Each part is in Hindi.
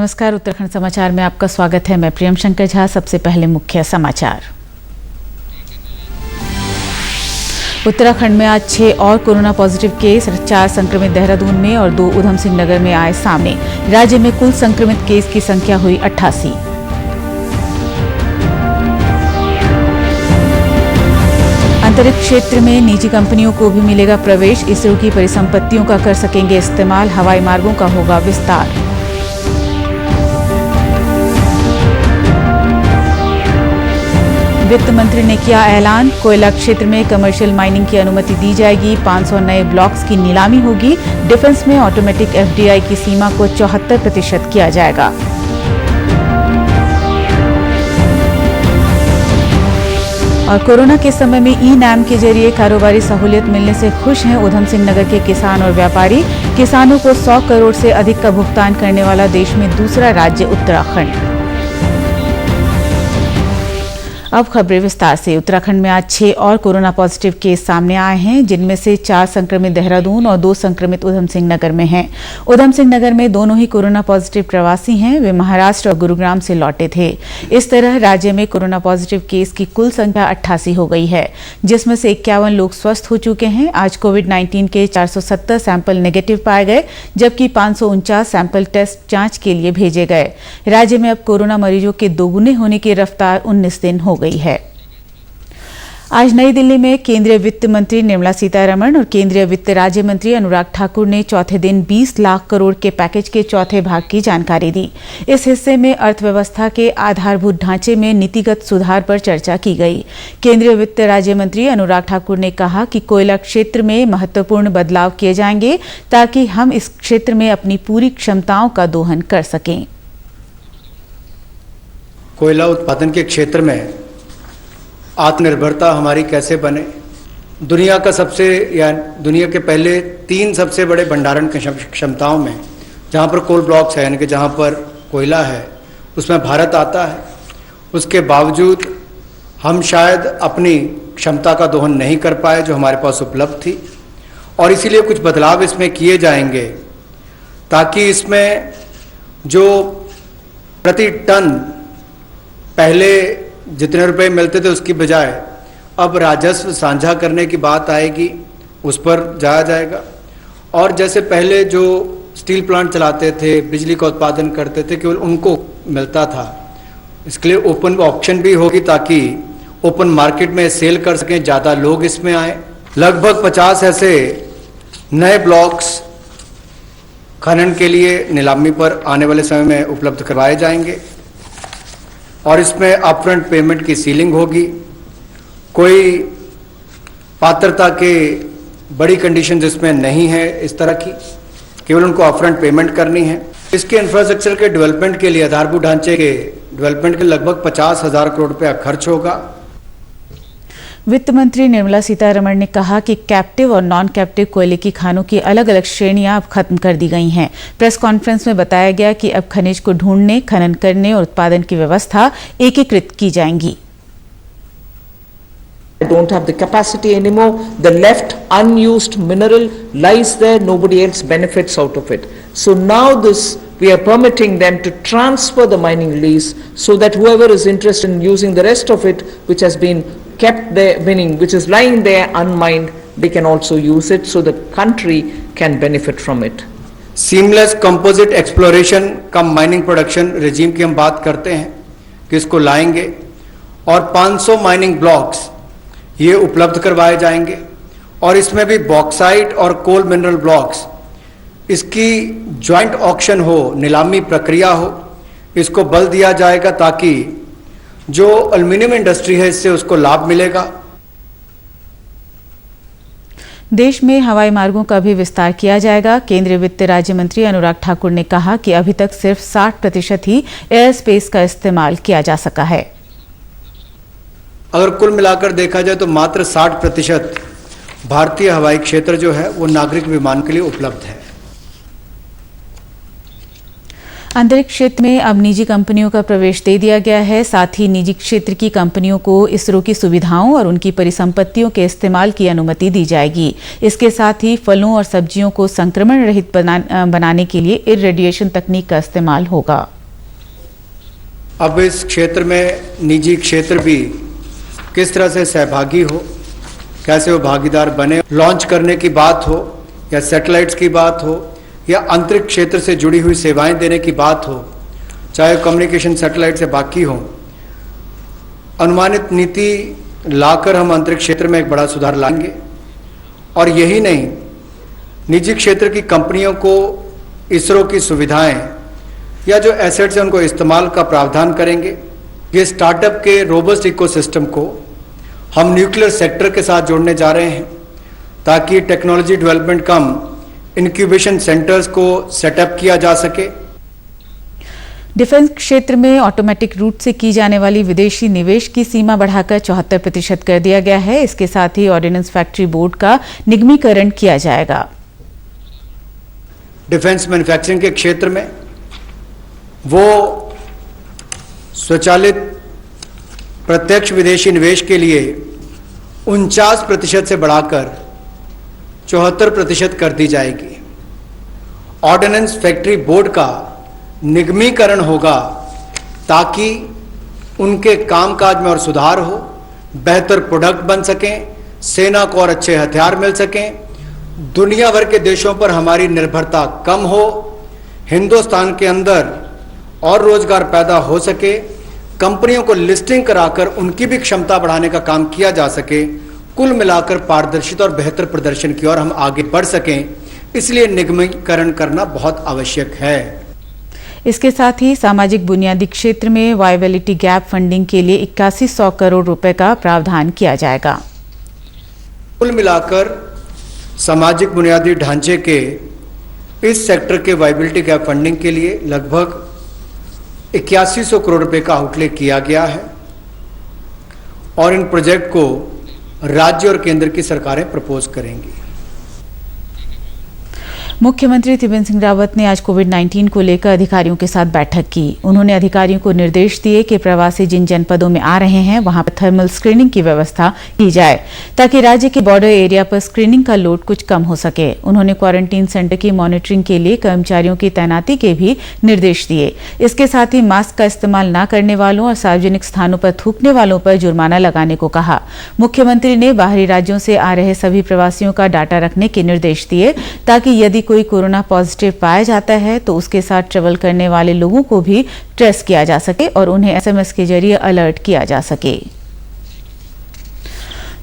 नमस्कार, उत्तराखंड समाचार में आपका स्वागत है। मैं प्रियम शंकर झा। सबसे पहले मुख्य समाचार। उत्तराखंड में आज 6 और कोरोना पॉजिटिव केस, 4 संक्रमित देहरादून में और 2 उधम सिंह नगर में आए सामने। राज्य में कुल संक्रमित केस की संख्या हुई 88। अंतरिक्ष क्षेत्र में निजी कंपनियों को भी मिलेगा प्रवेश। इसरो की परिसंपत्तियों का कर सकेंगे इस्तेमाल। हवाई मार्गों का होगा विस्तार। वित्त मंत्री ने किया ऐलान, कोयला क्षेत्र में कमर्शियल माइनिंग की अनुमति दी जाएगी। 500 नए ब्लॉक्स की नीलामी होगी। डिफेंस में ऑटोमेटिक एफडीआई की सीमा को 74% किया जाएगा। और कोरोना के समय में ई-नाम के जरिए कारोबारी सहूलियत मिलने से खुश हैं उधम सिंह नगर के किसान और व्यापारी। किसानों को 100 करोड़ से अधिक का भुगतान करने वाला देश में दूसरा राज्य उत्तराखंड। अब खबरें विस्तार से। उत्तराखंड में आज 6 और कोरोना पॉजिटिव केस सामने आए हैं, जिनमें से 4 संक्रमित देहरादून और 2 संक्रमित उधम सिंह नगर में हैं। उधम सिंह नगर में दोनों ही कोरोना पॉजिटिव प्रवासी हैं। वे महाराष्ट्र और गुरुग्राम से लौटे थे। इस तरह राज्य में कोरोना पॉजिटिव केस की कुल संख्या 88 हो गई है, जिसमें से 51 लोग स्वस्थ हो चुके हैं। आज कोविड-19 के 470 सैंपल नेगेटिव पाए गए, जबकि 549 सैंपल टेस्ट जांच के लिए भेजे गए। राज्य में अब कोरोना मरीजों के दोगुने होने की रफ्तार 19 दिन हो गई है। आज नई दिल्ली में केंद्रीय वित्त मंत्री निर्मला सीतारमण और केंद्रीय वित्त राज्य मंत्री अनुराग ठाकुर ने चौथे दिन 20 लाख करोड़ के पैकेज के चौथे भाग की जानकारी दी। इस हिस्से में अर्थव्यवस्था के आधारभूत ढांचे में नीतिगत सुधार पर चर्चा की गई। केंद्रीय वित्त राज्य मंत्री अनुराग ठाकुर ने कहा कि कोयला क्षेत्र में महत्वपूर्ण बदलाव किए जाएंगे, ताकि हम इस क्षेत्र में अपनी पूरी क्षमताओं का दोहन कर सकें। कोयला उत्पादन के क्षेत्र में आत्मनिर्भरता हमारी कैसे बने, दुनिया के पहले 3 सबसे बड़े भंडारण क्षमताओं में जहाँ पर कोल ब्लॉक्स है, यानी कि जहाँ पर कोयला है, उसमें भारत आता है। उसके बावजूद हम शायद अपनी क्षमता का दोहन नहीं कर पाए जो हमारे पास उपलब्ध थी, और इसीलिए कुछ बदलाव इसमें किए जाएंगे, ताकि इसमें जो प्रति टन पहले जितने रुपए मिलते थे उसकी बजाय अब राजस्व साझा करने की बात आएगी, उस पर जाया जाएगा। और जैसे पहले जो स्टील प्लांट चलाते थे, बिजली का उत्पादन करते थे, केवल उनको मिलता था। इसके लिए ओपन ऑक्शन भी होगी, ताकि ओपन मार्केट में सेल कर सकें, ज़्यादा लोग इसमें आए। लगभग 50 ऐसे नए ब्लॉक्स खनन के लिए नीलामी पर आने वाले समय में उपलब्ध करवाए जाएंगे, और इसमें अपफ्रंट पेमेंट की सीलिंग होगी। कोई पात्रता के बड़ी कंडीशन इसमें नहीं है इस तरह की, केवल उनको अपफ्रंट पेमेंट करनी है। इसके इंफ्रास्ट्रक्चर के डेवलपमेंट के लिए, आधारभूत ढांचे के डेवलपमेंट के लगभग 50,000 करोड़ रुपया खर्च होगा। वित्त मंत्री निर्मला सीतारमण ने कहा कि कैप्टिव और नॉन कैप्टिव कोयले की खानों की अलग अलग श्रेणियां अब खत्म कर दी गई हैं। प्रेस कॉन्फ्रेंस में बताया गया कि अब खनिज को ढूंढने, खनन करने और उत्पादन की व्यवस्था एकीकृत की जाएंगी। I don't have the capacity anymore. The left unused mineral lies there. Nobody else benefits out of it. So now we are permitting them to transfer the mining lease, so that whoever is interested in using the rest of it, which has been kept there, meaning which is lying there unmined, they can also use it, so the country can benefit from it. Seamless composite exploration cum mining production regime की हम बात करते हैं कि इसको लाएंगे, और 500 माइनिंग ब्लॉक्स ये उपलब्ध करवाए जाएंगे, और इसमें भी बॉक्साइट और कोल मिनरल ब्लॉक्स, इसकी ज्वाइंट ऑक्शन हो, नीलामी प्रक्रिया हो, इसको बल दिया जाएगा, ताकि जो एल्युमिनियम इंडस्ट्री है इससे उसको लाभ मिलेगा। देश में हवाई मार्गों का भी विस्तार किया जाएगा। केंद्रीय वित्त राज्य मंत्री अनुराग ठाकुर ने कहा कि अभी तक सिर्फ 60% ही एयर स्पेस का इस्तेमाल किया जा सका है। अगर कुल मिलाकर देखा जाए तो मात्र 60% भारतीय हवाई क्षेत्र जो है वो नागरिक विमान के लिए उपलब्ध है। अंतरिक्ष क्षेत्र में अब निजी कंपनियों का प्रवेश दे दिया गया है। साथ ही निजी क्षेत्र की कंपनियों को इसरो की सुविधाओं और उनकी परिसंपत्तियों के इस्तेमाल की अनुमति दी जाएगी। इसके साथ ही फलों और सब्जियों को संक्रमण रहित बनाने के लिए इररेडिएशन तकनीक का इस्तेमाल होगा। अब इस क्षेत्र में निजी क्षेत्र भी किस तरह से सहभागी हो, कैसे वो भागीदार बने। लॉन्च करने की बात हो या सैटेलाइट्स की बात हो या अंतरिक्ष क्षेत्र से जुड़ी हुई सेवाएं देने की बात हो, चाहे कम्युनिकेशन सैटेलाइट से बाकी हो, अनुमानित नीति लाकर हम अंतरिक्ष क्षेत्र में एक बड़ा सुधार लाएंगे। और यही नहीं, निजी क्षेत्र की कंपनियों को इसरो की सुविधाएं या जो एसेट्स हैं उनको इस्तेमाल का प्रावधान करेंगे। ये स्टार्टअप के रोबस्ट इकोसिस्टम को हम न्यूक्लियर सेक्टर के साथ जोड़ने जा रहे हैं ताकि टेक्नोलॉजी डेवलपमेंट कम इंक्यूबेशन सेंटर्स को सेटअप किया जा सके। डिफेंस क्षेत्र में ऑटोमेटिक रूट से की जाने वाली विदेशी निवेश की सीमा बढ़ाकर 74% कर दिया गया है। इसके साथ ही ऑर्डिनेंस फैक्ट्री बोर्ड का निगमीकरण किया जाएगा। डिफेंस मैन्युफैक्चरिंग के क्षेत्र में वो स्वचालित प्रत्यक्ष विदेशी निवेश के लिए 49% से बढ़ाकर 74% कर दी जाएगी। ऑर्डिनेंस फैक्ट्री बोर्ड का निगमीकरण होगा ताकि उनके कामकाज में और सुधार हो, बेहतर प्रोडक्ट बन सकें, सेना को और अच्छे हथियार मिल सकें, दुनिया भर के देशों पर हमारी निर्भरता कम हो, हिंदुस्तान के अंदर और रोजगार पैदा हो सके, कंपनियों को लिस्टिंग कराकर उनकी भी क्षमता बढ़ाने का काम किया जा सके। कुल मिलाकर पारदर्शिता और बेहतर प्रदर्शन की ओर हम आगे बढ़ सकें, इसलिए निगमीकरण करना बहुत आवश्यक है। इसके साथ ही सामाजिक बुनियादी क्षेत्र में वायबिलिटी गैप फंडिंग के लिए 8100 करोड़ रुपए का प्रावधान किया जाएगा। कुल मिलाकर सामाजिक बुनियादी ढांचे के इस सेक्टर के वायबिलिटी गैप फंडिंग के लिए लगभग 8100 करोड़ रुपए का आउटले किया गया है और इन प्रोजेक्ट को राज्य और केंद्र की सरकारें प्रपोज करेंगी। मुख्यमंत्री त्रिवेंद्र सिंह रावत ने आज कोविड-19 को लेकर अधिकारियों के साथ बैठक की। उन्होंने अधिकारियों को निर्देश दिए कि प्रवासी जिन जनपदों में आ रहे हैं वहां पर थर्मल स्क्रीनिंग की व्यवस्था की जाए ताकि राज्य के बॉर्डर एरिया पर स्क्रीनिंग का लोड कुछ कम हो सके। उन्होंने क्वारंटीन सेंटर की मॉनिटरिंग के लिए कर्मचारियों की तैनाती के भी निर्देश दिए। इसके साथ ही मास्क का इस्तेमाल न करने वालों और सार्वजनिक स्थानों पर थूकने वालों पर जुर्माना लगाने को कहा। मुख्यमंत्री ने बाहरी राज्यों से आ रहे सभी प्रवासियों का डाटा रखने के निर्देश दिए ताकि यदि कोई कोरोना पॉजिटिव पाया जाता है तो उसके साथ ट्रेवल करने वाले लोगों को भी ट्रेस किया जा सके और उन्हें एसएमएस के जरिए अलर्ट किया जा सके।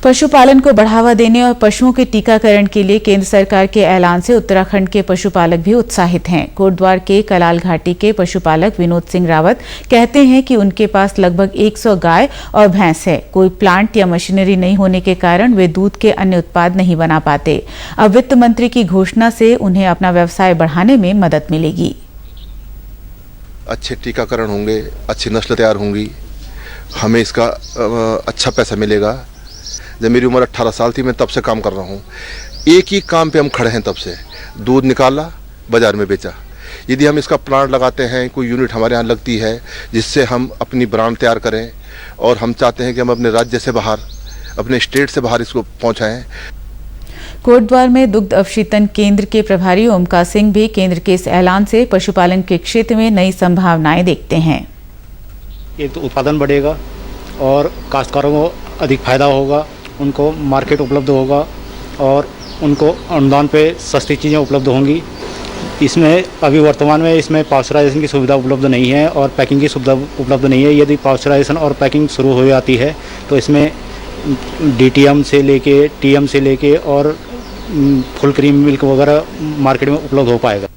पशुपालन को बढ़ावा देने और पशुओं के टीकाकरण के लिए केंद्र सरकार के ऐलान से उत्तराखंड के पशुपालक भी उत्साहित हैं। कोटद्वार के कलाल घाटी के पशुपालक विनोद सिंह रावत कहते हैं कि उनके पास लगभग 100 गाय और भैंस है। कोई प्लांट या मशीनरी नहीं होने के कारण वे दूध के अन्य उत्पाद नहीं बना पाते। अब वित्त मंत्री की घोषणा से उन्हें अपना व्यवसाय बढ़ाने में मदद मिलेगी। अच्छे टीकाकरण होंगे, अच्छी नस्ल तैयार होंगी, हमें इसका अच्छा पैसा मिलेगा। जब मेरी उम्र 18 साल थी मैं तब से काम कर रहा हूँ। एक ही काम पे हम खड़े हैं तब से। दूध निकाला, बाजार में बेचा। यदि हम इसका प्लांट लगाते हैं, कोई यूनिट हमारे यहाँ लगती है जिससे हम अपनी ब्रांड तैयार करें और हम चाहते हैं कि हम अपने राज्य से बाहर, अपने स्टेट से बाहर इसको पहुँचाएँ। कोटद्वार में दुग्ध अवशीतन केंद्र के प्रभारी ओमकार सिंह भी केंद्र के इस ऐलान से पशुपालन के क्षेत्र में नई संभावनाएं देखते हैं। एक तो उत्पादन बढ़ेगा और काश्तकारों को अधिक फायदा होगा, उनको मार्केट उपलब्ध होगा और उनको अनुदान पे सस्ती चीज़ें उपलब्ध होंगी। इसमें अभी वर्तमान में इसमें पाश्चराइजेशन की सुविधा उपलब्ध नहीं है और पैकिंग की सुविधा उपलब्ध नहीं है। यदि पाश्चराइजेशन और पैकिंग शुरू हो जाती है तो इसमें DTM से लेके TM से लेके और फुल क्रीम मिल्क वगैरह मार्केट में उपलब्ध हो पाएगा।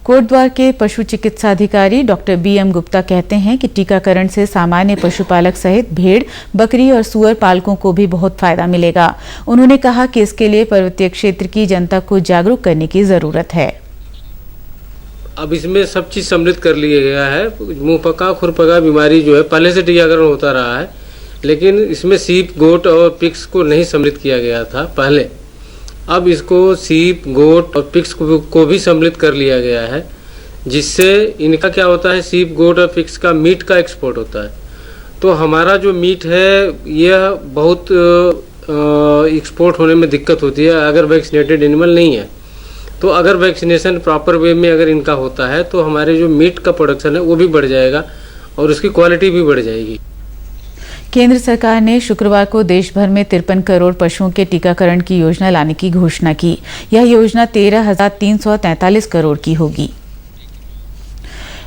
कोटद्वार के पशु चिकित्सा अधिकारी डॉक्टर BM गुप्ता कहते हैं कि टीकाकरण से सामान्य पशुपालक सहित भेड़, बकरी और सुअर पालकों को भी बहुत फायदा मिलेगा। उन्होंने कहा कि इसके लिए पर्वतीय क्षेत्र की जनता को जागरूक करने की जरूरत है। अब इसमें सब चीज सम्मिलित कर लिया गया है। मुंह पका खुरपका बीमारी जो है पहले से टीकाकरण होता रहा है, लेकिन इसमें सीप, गोट और पिग्स को नहीं सम्मिलित किया गया था पहले। अब इसको सीप, गोट और पिग्स को भी सम्मिलित कर लिया गया है, जिससे इनका क्या होता है, सीप, गोट और पिग्स का मीट का एक्सपोर्ट होता है। तो हमारा जो मीट है यह बहुत एक्सपोर्ट होने में दिक्कत होती है अगर वैक्सीनेटेड एनिमल नहीं है। तो अगर वैक्सीनेशन प्रॉपर वे में अगर इनका होता है तो हमारे जो मीट का प्रोडक्शन है वो भी बढ़ जाएगा और उसकी क्वालिटी भी बढ़ जाएगी। केंद्र सरकार ने शुक्रवार को देश भर में 53 करोड़ पशुओं के टीकाकरण की योजना लाने की घोषणा की। यह योजना 13,343 करोड़ की होगी।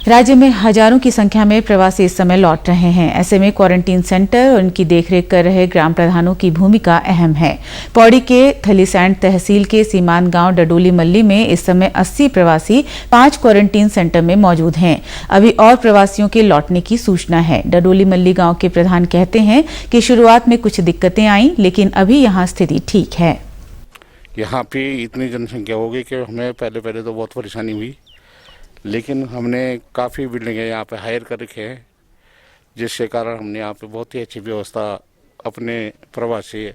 राज्य में हजारों की संख्या में प्रवासी इस समय लौट रहे हैं। ऐसे में क्वारंटीन सेंटर और उनकी देखरेख कर रहे ग्राम प्रधानों की भूमिका अहम है। पौड़ी के थलीसैंड तहसील के सीमांत गांव डडोली मल्ली में इस समय 80 प्रवासी 5 क्वारंटीन सेंटर में मौजूद हैं। अभी और प्रवासियों के लौटने की सूचना है। डडोली मल्ली गांव के प्रधान कहते हैं कि शुरुआत में कुछ दिक्कतें आईं, लेकिन अभी यहां स्थिति ठीक है। यहाँ पे इतनी जनसंख्या हो गई कि हमें पहले तो बहुत परेशानी हुई, लेकिन हमने काफ़ी बिल्डिंगें यहाँ पे हायर कर रखे हैं, जिसके कारण हमने यहाँ पे बहुत ही अच्छी व्यवस्था अपने प्रवासी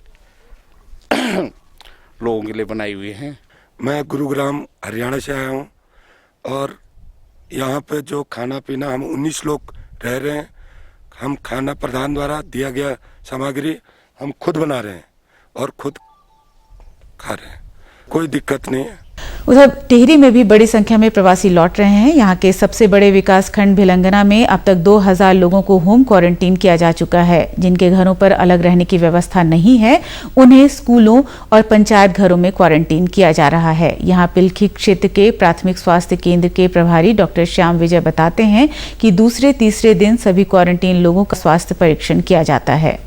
लोगों के लिए बनाई हुई है। मैं गुरुग्राम हरियाणा से आया हूँ और यहाँ पे जो खाना पीना हम 19 लोग रह रहे हैं। हम खाना प्रधान द्वारा दिया गया सामग्री हम खुद बना रहे हैं और खुद खा रहे हैं, कोई दिक्कत नहीं है। उधर टिहरी में भी बड़ी संख्या में प्रवासी लौट रहे हैं। यहाँ के सबसे बड़े विकासखंड भिलंगना में अब तक 2000 लोगों को होम क्वारंटीन किया जा चुका है। जिनके घरों पर अलग रहने की व्यवस्था नहीं है, उन्हें स्कूलों और पंचायत घरों में क्वारंटीन किया जा रहा है। यहाँ पिलखी क्षेत्र के प्राथमिक स्वास्थ्य केंद्र के प्रभारी डॉक्टर श्याम विजय बताते हैं कि दूसरे तीसरे दिन सभी क्वारंटीन लोगों का स्वास्थ्य परीक्षण किया जाता है।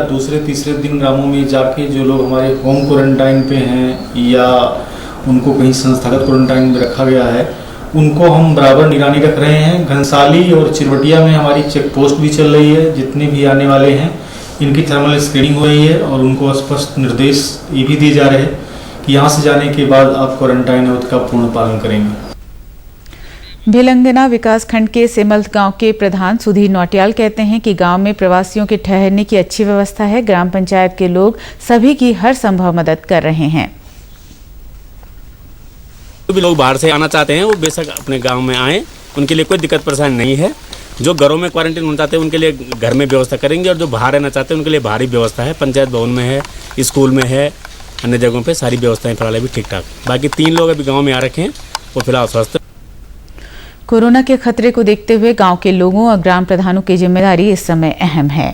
दूसरे तीसरे दिन ग्रामों में जाके जो लोग हमारे होम क्वारंटाइन पे हैं या उनको कहीं संस्थागत क्वारंटाइन में रखा गया है, उनको हम बराबर निगरानी रख रहे हैं। घनसाली और चिरवटिया में हमारी चेक पोस्ट भी चल रही है। जितने भी आने वाले हैं इनकी थर्मल स्क्रीनिंग हो रही है और उनको स्पष्ट निर्देश ये भी दिए जा रहे हैं कि यहाँ से जाने के बाद आप क्वारंटाइन अवधि का पूर्ण पालन करेंगे। भिलंगना विकासखंड के सिमल्त गांव के प्रधान सुधीर नौटियाल कहते हैं कि गांव में प्रवासियों के ठहरने की अच्छी व्यवस्था है। ग्राम पंचायत के लोग सभी की हर संभव मदद कर रहे हैं। जो भी लोग बाहर से आना चाहते हैं वो बेशक अपने गांव में आएं, उनके लिए कोई दिक्कत परेशानी नहीं है। जो घरों में क्वारंटीन होना चाहते हैं उनके लिए घर में व्यवस्था करेंगे और जो बाहर रहना चाहते हैं उनके लिए बाहरी व्यवस्था है। पंचायत भवन में है, स्कूल में है, अन्य जगहों पर सारी व्यवस्थाएं फिलहाल अभी ठीक ठाक। बाकी 3 लोग अभी गाँव में आ रखे हैं, वो फिलहाल स्वस्थ। कोरोना के खतरे को देखते हुए गांव के लोगों और ग्राम प्रधानों की जिम्मेदारी इस समय अहम है।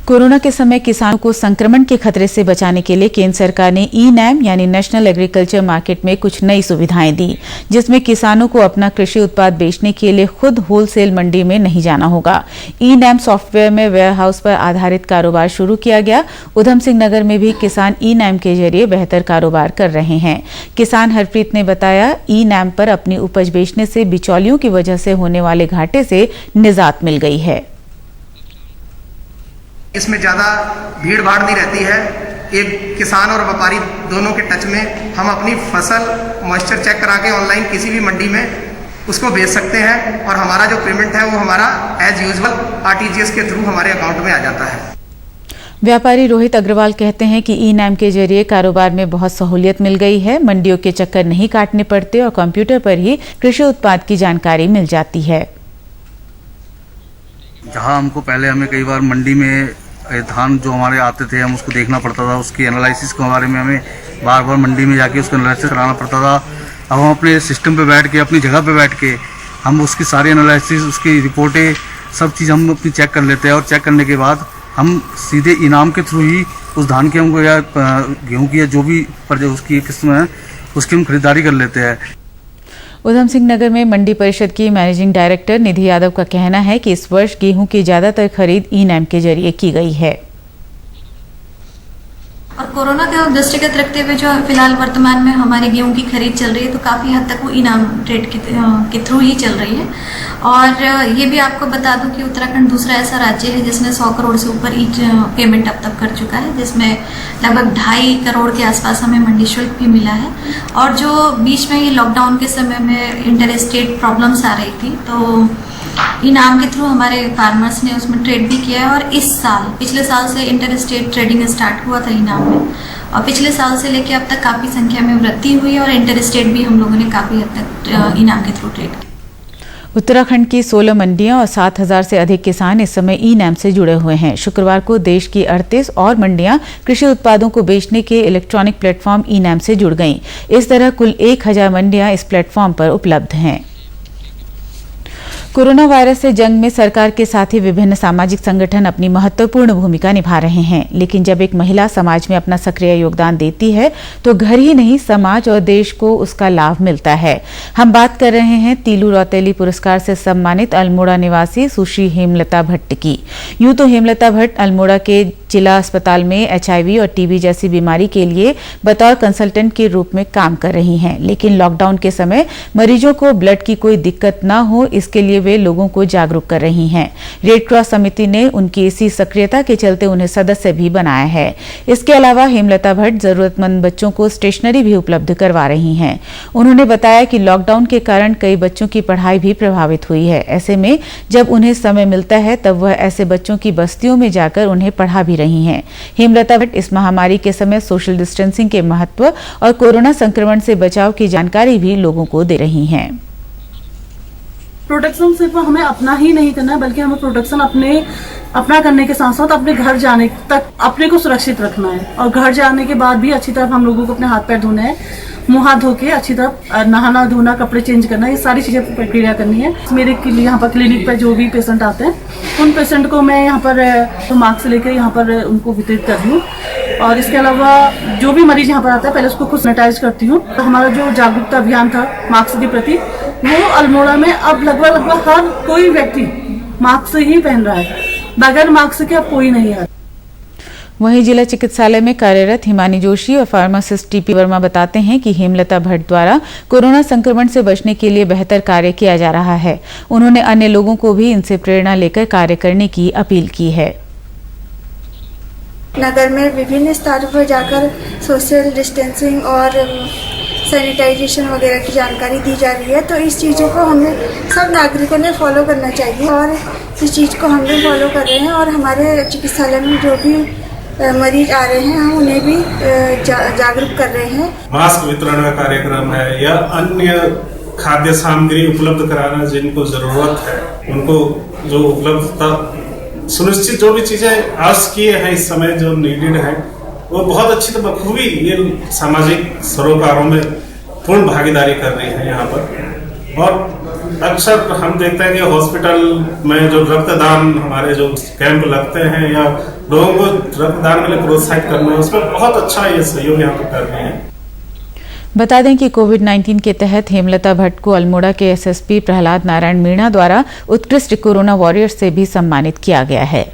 कोरोना के समय किसानों को संक्रमण के खतरे से बचाने के लिए केंद्र सरकार ने ई-नैम यानी नेशनल एग्रीकल्चर मार्केट में कुछ नई सुविधाएं दी, जिसमें किसानों को अपना कृषि उत्पाद बेचने के लिए खुद होलसेल मंडी में नहीं जाना होगा। ई-नैम सॉफ्टवेयर में वेयर हाउस पर आधारित कारोबार शुरू किया गया। उधम सिंह नगर में भी किसान ई-नैम के जरिए बेहतर कारोबार कर रहे हैं। किसान हरप्रीत ने बताया, ई-नैम पर अपनी उपज बेचने से बिचौलियों की वजह से होने वाले घाटे से निजात मिल गई है। इसमें ज़्यादा भीड़ भाड़ नहीं रहती है। एक किसान और व्यापारी दोनों के टच में हम अपनी फसल मॉइस्चर चेक करा के ऑनलाइन किसी भी मंडी में उसको बेच सकते हैं और हमारा जो पेमेंट है वो हमारा एज यूजुअल आरटीजीएस के थ्रू हमारे अकाउंट में आ जाता है। व्यापारी रोहित अग्रवाल कहते हैं कि ई-नैम के जरिए कारोबार में बहुत सहूलियत मिल गई है। मंडियों के चक्कर नहीं काटने पड़ते और कंप्यूटर पर ही कृषि उत्पाद की जानकारी मिल जाती है। जहाँ हमको पहले हमें कई बार मंडी में धान जो हमारे आते थे हम उसको देखना पड़ता था, उसकी एनालिसिस के बारे में हमें बार बार मंडी में जाके उसको एनालिसिस कराना पड़ता था। अब हम अपने सिस्टम पे बैठ के अपनी जगह पे बैठ के हम उसकी सारी एनालिसिस, उसकी रिपोर्टें, सब चीज़ हम अपनी चेक कर लेते हैं और चेक करने के बाद हम सीधे इनाम के थ्रू ही उस धान के हमको या गेहूँ की या जो भी उसकी किस्म है उसकी हम खरीदारी कर लेते हैं। उधम सिंह नगर में मंडी परिषद की मैनेजिंग डायरेक्टर निधि यादव का कहना है कि इस वर्ष गेहूं की ज्यादातर खरीद ई-नैम के जरिए की गई है। और कोरोना के दृष्टिगत रखते हुए जो फिलहाल वर्तमान में हमारी गेहूं की खरीद चल रही है तो काफ़ी हद तक वो इनाम रेट के थ्रू ही चल रही है। और ये भी आपको बता दूं कि उत्तराखंड दूसरा ऐसा राज्य है जिसने 100 करोड़ से ऊपर ई पेमेंट अब तक कर चुका है, जिसमें लगभग 2.5 करोड़ के आसपास हमें मंडी शुल्क भी मिला है। और जो बीच में ये लॉकडाउन के समय में इंटर स्टेट प्रॉब्लम्स आ रही थी तो इनाम के थ्रू हमारे फार्मर्स ने उसमें ट्रेड भी किया है। और इस साल पिछले साल से इंटर स्टेट ट्रेडिंग स्टार्ट हुआ था इनाम में, और पिछले साल से लेकर अब तक काफ़ी संख्या में वृद्धि हुई है और इंटर स्टेट भी हम लोगों ने काफ़ी हद तक इनाम के थ्रू ट्रेड किया। उत्तराखंड की 16 मंडियां और 7,000 से अधिक किसान इस समय ई नैम से जुड़े हुए हैं। शुक्रवार को देश की 38 और मंडियां कृषि उत्पादों को बेचने के इलेक्ट्रॉनिक प्लेटफॉर्म ई नैम से जुड़ गईं। इस तरह कुल 1,000 मंडियां इस प्लेटफॉर्म पर उपलब्ध हैं। कोरोना वायरस से जंग में सरकार के साथ ही विभिन्न सामाजिक संगठन अपनी महत्वपूर्ण भूमिका निभा रहे हैं, लेकिन जब एक महिला समाज में अपना सक्रिय योगदान देती है तो घर ही नहीं समाज और देश को उसका लाभ मिलता है। हम बात कर रहे हैं तीलू रौतेली पुरस्कार से सम्मानित अल्मोड़ा निवासी सुश्री हेमलता भट्ट की। यूं तो हेमलता भट्ट अल्मोड़ा के जिला अस्पताल में HIV और TB जैसी बीमारी के लिए बतौर कंसल्टेंट के रूप में काम कर रही हैं, लेकिन लॉकडाउन के समय मरीजों को ब्लड की कोई दिक्कत न हो इसके लिए वे लोगों को जागरूक कर रही हैं। रेड क्रॉस समिति ने उनकी इसी सक्रियता के चलते उन्हें सदस्य भी बनाया है। इसके अलावा हेमलता भट्ट जरूरतमंद बच्चों को स्टेशनरी भी उपलब्ध करवा रही हैं। उन्होंने बताया कि लॉकडाउन के कारण कई बच्चों की पढ़ाई भी प्रभावित हुई है। ऐसे में जब उन्हें समय मिलता है तब वह ऐसे बच्चों की बस्तियों में जाकर उन्हें पढ़ा भी रही हैं। हेमलता भट्ट इस महामारी के समय सोशल डिस्टेंसिंग के महत्व और कोरोना संक्रमण से बचाव की जानकारी भी लोगों को दे रही हैं। प्रोटेक्शन सिर्फ हमें अपना ही नहीं करना है, बल्कि हमें प्रोटेक्शन अपना करने के साथ साथ अपने घर जाने तक अपने को सुरक्षित रखना है। और घर जाने के बाद भी अच्छी तरह हम लोगों को अपने हाथ पैर धोने हैं, मुंह हाथ धो के अच्छी तरह नहाना धोना, कपड़े चेंज करना, ये सारी चीजें प्रक्रिया करनी है। मेरे के लिए यहाँ पर क्लिनिक पर जो भी पेशेंट आते हैं उन पेशेंट को मैं यहाँ पर मास्क लेकर यहाँ पर उनको वितरित कर दूँ। और इसके अलावा जो भी मरीज यहाँ पर आता है पहले उसको खुद सैनिटाइज करती हूँ। हमारा जो जागरूकता अभियान था मास्क के प्रति, वो अल्मोड़ा में अब लगभग हर कोई व्यक्ति मास्क ही पहन रहा है। बगैर मास्क के अब कोई नहीं है। वहीं जिला चिकित्सालय में कार्यरत हिमानी जोशी और फार्मासिस्ट TP वर्मा बताते हैं कि हेमलता भट्ट द्वारा कोरोना संक्रमण से बचने के लिए बेहतर कार्य किया जा रहा है। उन्होंने अन्य लोगों को भी इनसे प्रेरणा लेकर कार्य करने की अपील की है। नगर में विभिन्न स्थानों पर जाकर सोशल डिस्टेंसिंग और सैनिटाइजेशन वगैरह की जानकारी दी जा रही है, तो इस चीज़ों को हमें सब नागरिकों ने फॉलो करना चाहिए और इस चीज़ को हम भी फॉलो कर रहे हैं। और हमारे चिकित्सालय में जो भी मरीज आ रहे हैं हम उन्हें भी जागरूक कर रहे हैं। मास्क वितरण का कार्यक्रम है या अन्य खाद्य सामग्री उपलब्ध कराना, जिनको जरूरत है उनको जो उपलब्धता सुनिश्चित, जो भी चीजें आवश्यक है इस समय जो नीडेड है, वो बहुत अच्छी तो बखूबी ये सामाजिक सरोकारों में पूर्ण भागीदारी कर रही है यहाँ पर। और अक्सर हम देखते हैं कि हॉस्पिटल में जो रक्तदान हमारे जो कैंप लगते हैं या लोगों को रक्तदान के लिए प्रोत्साहित करना है, उसमें बहुत अच्छा ये सहयोग यहाँ पर कर रहे हैं। बता दें कि कोविड-19 के तहत हेमलता भट्ट को अल्मोड़ा के SSP प्रहलाद नारायण मीणा द्वारा उत्कृष्ट कोरोना वॉरियर्स से भी सम्मानित किया गया है।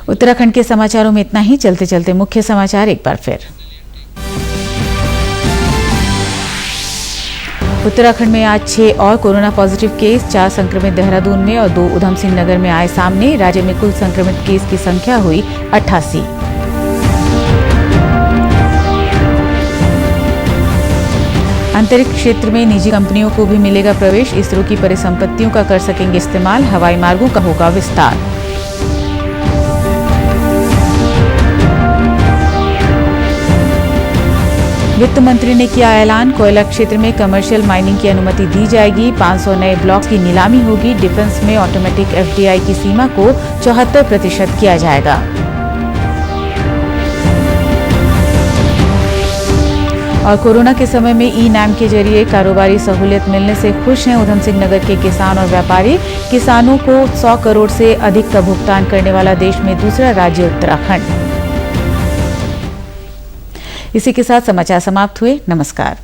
उत्तराखंड के समाचारों में इतना ही। चलते चलते मुख्य समाचार एक बार फिर। उत्तराखंड में आज 6 और कोरोना पॉजिटिव केस, 4 संक्रमित देहरादून में और 2 उधम सिंह नगर में आए सामने। राज्य में कुल संक्रमित केस की संख्या हुई 88। अंतरिक्ष क्षेत्र में निजी कंपनियों को भी मिलेगा प्रवेश। इसरो की परिसंपत्तियों का कर सकेंगे इस्तेमाल। हवाई मार्गों का होगा विस्तार। वित्त मंत्री ने किया ऐलान, कोयला क्षेत्र में कमर्शियल माइनिंग की अनुमति दी जाएगी। 500 नए ब्लॉक्स की नीलामी होगी। डिफेंस में ऑटोमेटिक FDI की सीमा को 74% किया जाएगा। और कोरोना के समय में ई नैम के जरिए कारोबारी सहूलियत मिलने से खुश हैं उधम सिंह नगर के किसान और व्यापारी। किसानों को 100 करोड़ से अधिक का भुगतान करने वाला देश में दूसरा राज्य उत्तराखंड। इसी के साथ समाचार समाप्त हुए। नमस्कार।